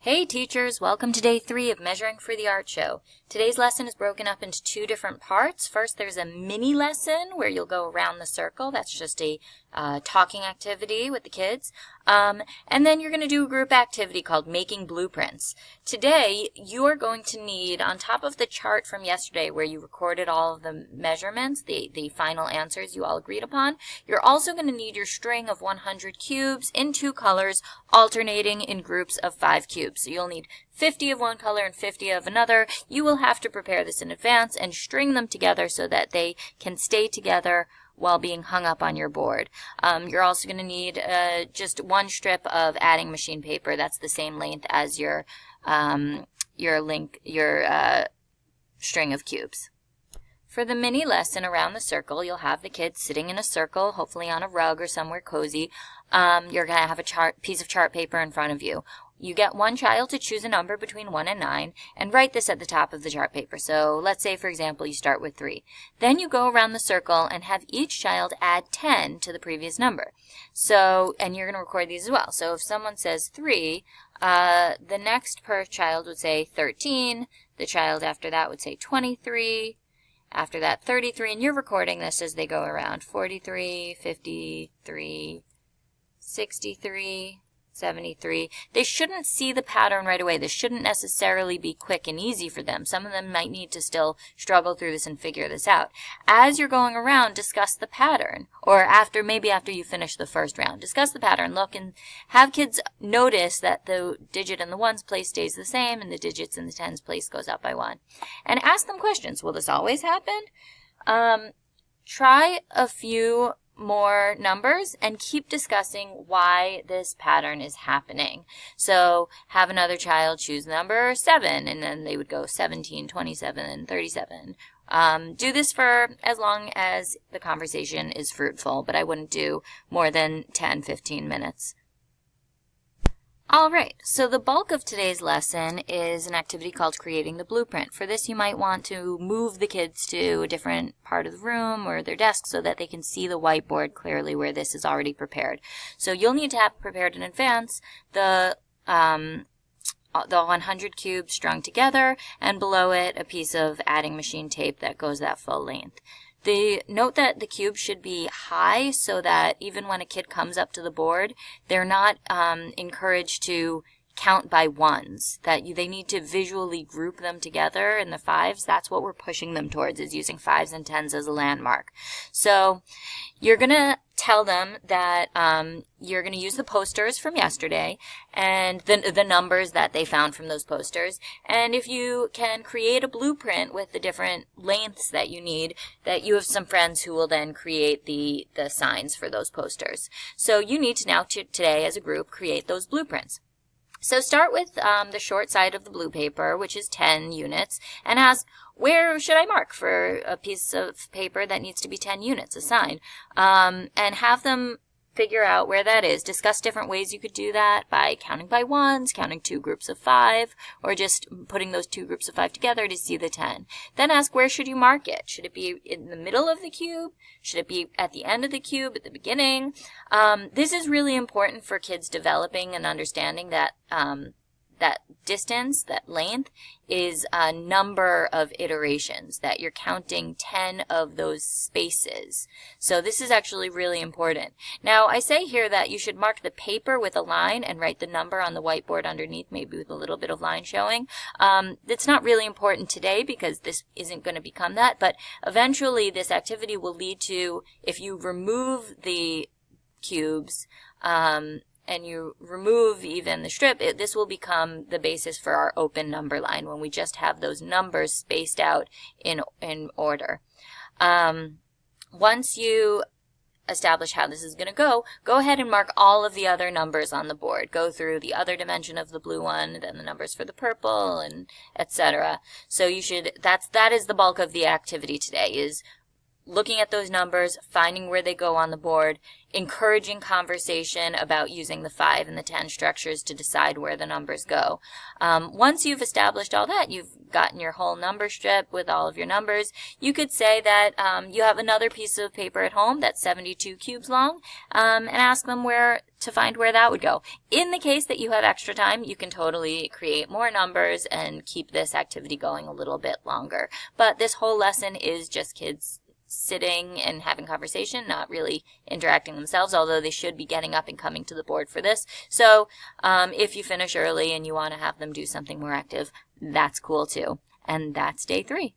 Hey teachers, welcome to day 3 of Measuring for the Art Show. Today's lesson is broken up into 2 different parts. First, there's a mini lesson where you'll go around the circle. That's just a talking activity with the kids. And then you're going to do a group activity called Making Blueprints. Today, you are going to need, on top of the chart from yesterday where you recorded all of the measurements, the final answers you all agreed upon, you're also going to need your string of 100 cubes in 2 colors, alternating in groups of 5 cubes. So you'll need 50 of one color and 50 of another. You will have to prepare this in advance and string them together so that they can stay together while being hung up on your board. You're also going to need just 1 strip of adding machine paper that's the same length as your string of cubes. For the mini lesson around the circle, you'll have the kids sitting in a circle, hopefully on a rug or somewhere cozy. You're going to have a piece of chart paper in front of you. You get one child to choose a number between 1 and 9 and write this at the top of the chart paper. So let's say, for example, you start with 3. Then you go around the circle and have each child add 10 to the previous number. So, and you're going to record these as well. So if someone says 3, the next child would say 13. The child after that would say 23. After that, 33. And you're recording this as they go around. 43, 53, 63. 73. They shouldn't see the pattern right away. This shouldn't necessarily be quick and easy for them. Some of them might need to still struggle through this and figure this out. As you're going around, discuss the pattern. Or maybe after you finish the first round, discuss the pattern. Look and have kids notice that the digit in the ones place stays the same and the digits in the tens place goes up by 1. And ask them questions. Will this always happen? Try a few more numbers and keep discussing why this pattern is happening. So have another child choose number 7 and then they would go 17, 27, and 37. Do this for as long as the conversation is fruitful, but I wouldn't do more than 10, 15 minutes. Alright, so the bulk of today's lesson is an activity called Creating the Blueprint. For this, you might want to move the kids to a different part of the room or their desk so that they can see the whiteboard clearly where this is already prepared. So you'll need to have prepared in advance the 100 cubes strung together, and below it a piece of adding machine tape that goes that full length. Note that the cube should be high so that even when a kid comes up to the board, they're not encouraged to count by ones, that they need to visually group them together in the 5s. That's what we're pushing them towards, is using 5s and 10s as a landmark. So you're going to tell them that you're going to use the posters from yesterday and the numbers that they found from those posters. And if you can create a blueprint with the different lengths that you need, that you have some friends who will then create the signs for those posters. So you need to now, today as a group, create those blueprints. So start with the short side of the blue paper, which is 10 units, and ask, where should I mark for a piece of paper that needs to be 10 units, a sign? And have them figure out where that is. Discuss different ways you could do that by counting by ones, counting 2 groups of 5, or just putting those 2 groups of 5 together to see the 10. Then ask, where should you mark it? Should it be in the middle of the cube? Should it be at the end of the cube, at the beginning? This is really important for kids developing and understanding that that distance, that length, is a number of iterations, that you're counting 10 of those spaces. So this is actually really important. Now, I say here that you should mark the paper with a line and write the number on the whiteboard underneath, maybe with a little bit of line showing. It's not really important today because this isn't going to become that, but eventually this activity will lead to, if you remove the cubes, and you remove even the strip, this will become the basis for our open number line when we just have those numbers spaced out in order. Once you establish how this is going to go ahead and mark all of the other numbers on the board. Go through the other dimension of the blue one, then the numbers for the purple, and etc. So you should, that is the bulk of the activity today, is looking at those numbers, finding where they go on the board, encouraging conversation about using the 5 and the 10 structures to decide where the numbers go. Once you've established all that, you've gotten your whole number strip with all of your numbers, you could say that you have another piece of paper at home that's 72 cubes long, and ask them where to find where that would go. In the case that you have extra time, you can totally create more numbers and keep this activity going a little bit longer. But this whole lesson is just kids sitting and having conversation, not really interacting themselves, although they should be getting up and coming to the board for this. So if you finish early and you want to have them do something more active, that's cool too. And that's day 3.